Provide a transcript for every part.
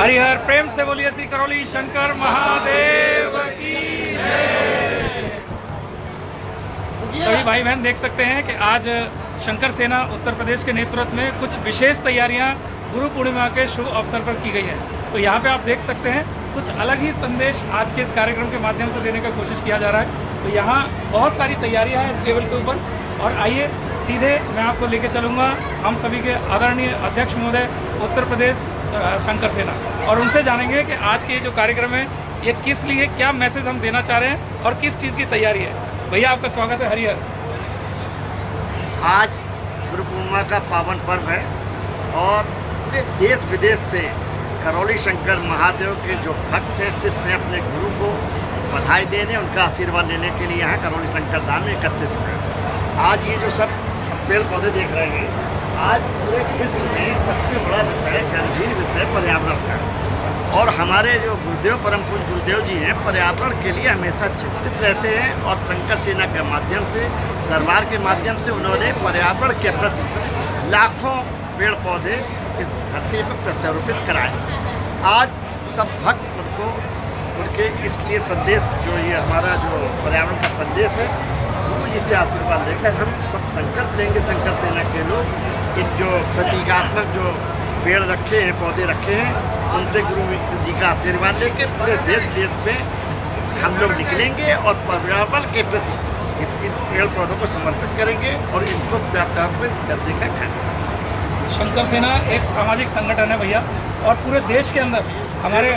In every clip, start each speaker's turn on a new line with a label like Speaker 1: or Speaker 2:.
Speaker 1: हरिहर प्रेम से बोलिए श्री करौली शंकर महादेव की जय। सभी भाई बहन देख सकते हैं कि आज शंकर सेना उत्तर प्रदेश के नेतृत्व में कुछ विशेष तैयारियां गुरु पूर्णिमा के शुभ अवसर पर की गई है। तो यहाँ पे आप देख सकते हैं कुछ अलग ही संदेश आज के इस कार्यक्रम के माध्यम से देने का कोशिश किया जा रहा है। तो यहाँ बहुत सारी तैयारियां हैं इस टेबल के ऊपर, और आइए सीधे मैं आपको लेके चलूँगा हम सभी के आदरणीय अध्यक्ष महोदय उत्तर प्रदेश शंकर सेना, और उनसे जानेंगे कि आज के ये जो कार्यक्रम है ये किस लिए, क्या मैसेज हम देना चाह रहे हैं और किस चीज़ की तैयारी है। भैया आपका स्वागत है हरिहर।
Speaker 2: आज गुरु पूर्णिमा का पावन पर्व है और पूरे देश विदेश से करौली शंकर महादेव के जो भक्त हैं शिष्य हैं अपने गुरु को बधाई देने, उनका आशीर्वाद लेने के लिए यहाँ करौली शंकर धाम में एकत्रित हुए। आज ये जो सब पेड़ पौधे देख रहे हैं, आज पूरे विश्व में सबसे बड़ा विषय, गंभीर विषय पर्यावरण का, और हमारे जो गुरुदेव परम पूज्य गुरुदेव जी हैं पर्यावरण के लिए हमेशा चिंतित रहते हैं, और शंकर सेना के माध्यम से, दरबार के माध्यम से उन्होंने पर्यावरण के प्रति लाखों पेड़ पौधे इस धरती पर प्रत्यारोपित कराए। आज सब भक्त उनके इसलिए संदेश, जो ये हमारा जो पर्यावरण का संदेश है, गुरु जी से आशीर्वाद लेकर हम सब संकल्प लेंगे। शंकर सेना के लोग इन जो प्रतीकात्मक जो पेड़ रखे हैं, पौधे रखे हैं, उनसे गुरु जी का आशीर्वाद लेकर पूरे देश देश में हम लोग निकलेंगे और पर्यावरण के प्रति इन पेड़ पौधों को समर्पित करेंगे और इनको प्रत्यारोपित करने का कार्य।
Speaker 1: शंकर सेना एक सामाजिक संगठन है भैया, और पूरे देश के अंदर हमारे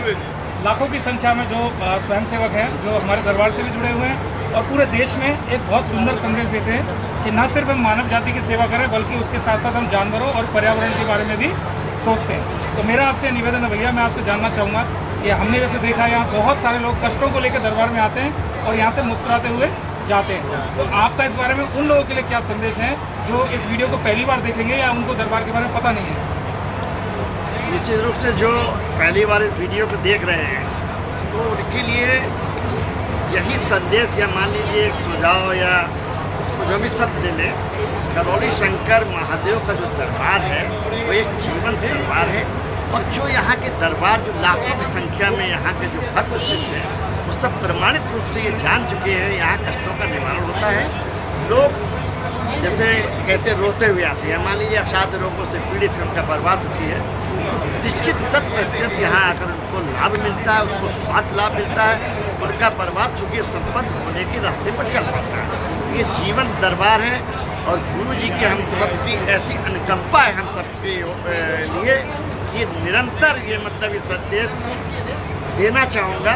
Speaker 1: लाखों की संख्या में जो स्वयंसेवक हैं जो हमारे दरबार से भी जुड़े हुए हैं, और पूरे देश में एक बहुत सुंदर संदेश देते हैं कि न सिर्फ हम मानव जाति की सेवा करें बल्कि उसके साथ साथ हम जानवरों और पर्यावरण के बारे में भी सोचते हैं। तो मेरा आपसे निवेदन है भैया, मैं आपसे जानना चाहूँगा कि हमने जैसे देखा यहाँ बहुत सारे लोग कष्टों को लेकर दरबार में आते हैं और यहाँ से मुस्कुराते हुए जाते हैं, तो आपका इस बारे में उन लोगों के लिए क्या संदेश है जो इस वीडियो को पहली बार देखेंगे या उनको दरबार के बारे में पता नहीं है?
Speaker 2: निश्चित रूप से जो पहली बार इस वीडियो को देख रहे हैं तो उनके लिए यही संदेश, या मान लीजिए एक सुझाव या उसको जो भी शब्द ले लें, करौली शंकर महादेव का जो दरबार है वो एक जीवंत दरबार है, और जो यहाँ के दरबार जो लाखों की संख्या में यहाँ के जो भक्त शिष्य हैं वो सब प्रमाणित रूप से ये जान चुके हैं यहाँ कष्टों का निवारण होता है। लोग जैसे कहते हैं रोते हुए आते हैं, मान लीजिए असाध्य रोगों से पीड़ित है, उनका परिवार दुखी है, निश्चित 100% यहाँ आकर उनको लाभ मिलता है, उनको स्वास्थ्य लाभ मिलता है, उनका परिवार सुखी संपन्न होने के रास्ते पर चल पाता है। ये जीवन दरबार है, और गुरु जी की हम सबकी ऐसी अनुकंपा है हम सबके लिए कि निरंतर ये मतलब ये संदेश देना चाहूँगा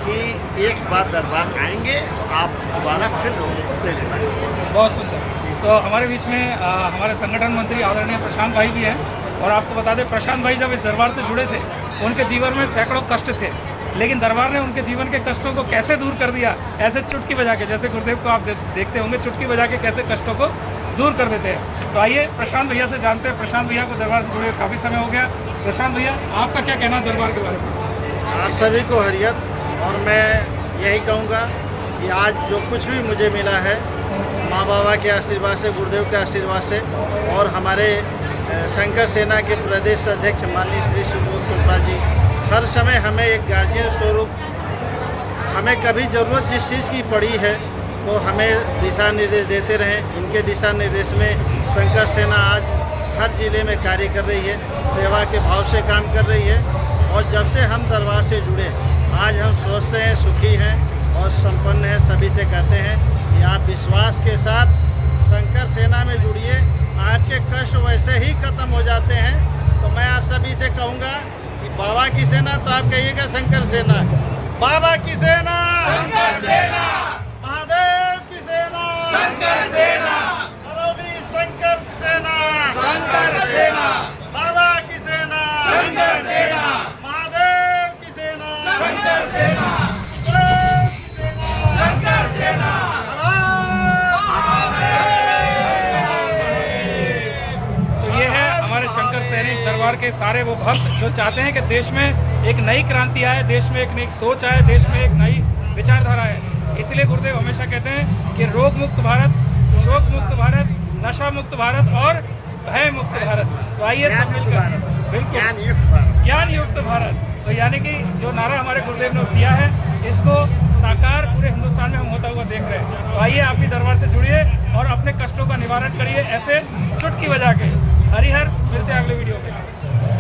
Speaker 2: कि एक बार दरबार आएंगे आप दोबारा फिर लोगों को प्रेरित करेंगे।
Speaker 1: बहुत सुंदर। तो हमारे बीच में हमारे संगठन मंत्री आदरणीय प्रशांत भाई भी हैं, और आपको बता दें प्रशांत भाई जब इस दरबार से जुड़े थे उनके जीवन में सैकड़ों कष्ट थे, लेकिन दरबार ने उनके जीवन के कष्टों को कैसे दूर कर दिया, ऐसे चुटकी बजा के, जैसे गुरुदेव को आप देखते होंगे चुटकी बजा के कैसे कष्टों को दूर कर देते हैं। तो आइए प्रशांत भैया से जानते हैं। प्रशांत भैया को दरबार से जुड़े काफ़ी समय हो गया। प्रशांत भैया आपका क्या कहना है दरबार के बारे में?
Speaker 3: आप सभी को हरिहर, और मैं यही कहूँगा कि आज जो कुछ भी मुझे मिला है माँ बाबा के आशीर्वाद से, गुरुदेव के आशीर्वाद से, और हमारे शंकर सेना के प्रदेश अध्यक्ष माननीय श्री सुबोध चोपड़ा जी हर समय हमें एक गार्जियन स्वरूप, हमें कभी ज़रूरत जिस चीज़ की पड़ी है तो हमें दिशा निर्देश देते रहें। इनके दिशा निर्देश में शंकर सेना आज हर ज़िले में कार्य कर रही है, सेवा के भाव से काम कर रही है, और जब से हम दरबार से जुड़े आज हम स्वस्थ हैं, सुखी हैं और संपन्न हैं। सभी से कहते हैं कि आप विश्वास के साथ शंकर सेना में जुड़िए, आपके कष्ट वैसे ही खत्म हो जाते हैं। तो मैं आप सभी से कहूँगा कि बाबा की सेना, तो आप कहिएगा शंकर सेना, बाबा की सेना,
Speaker 1: शंकर सेना,
Speaker 3: महादेव की सेना,
Speaker 1: शंकर सेना,
Speaker 3: करौली शंकर सेना,
Speaker 1: शंकर सेना,
Speaker 3: बाबा की सेना,
Speaker 1: शंकर सेना,
Speaker 3: महादेव की सेना,
Speaker 1: शंकर सेना,
Speaker 3: गुरुदेव की सेना,
Speaker 1: शंकर सेना। तो ये है हमारे शंकर सैनिक दरबार के सारे वो भक्त जो चाहते हैं कि देश में एक नई क्रांति आए, देश में एक नई सोच आए, देश में एक नई विचारधारा आए। इसलिए गुरुदेव हमेशा कहते हैं कि रोग मुक्त भारत, शोक मुक्त भारत, नशा मुक्त भारत और भय मुक्त भारत। तो आइए सब मिलकर, बिल्कुल
Speaker 2: ज्ञान युक्त भारत।
Speaker 1: ज्ञान युक्त मुक्त भारत, तो यानी कि जो नारा हमारे गुरुदेव ने दिया है, इसको साकार पूरे हिंदुस्तान में हम होता हुआ देख रहे हैं। तो आइए आप भी दरबार से जुड़िए और अपने कष्टों का निवारण करिए ऐसे चुटकी बजा के। हरिहर, मिलते हैं अगले वीडियो में।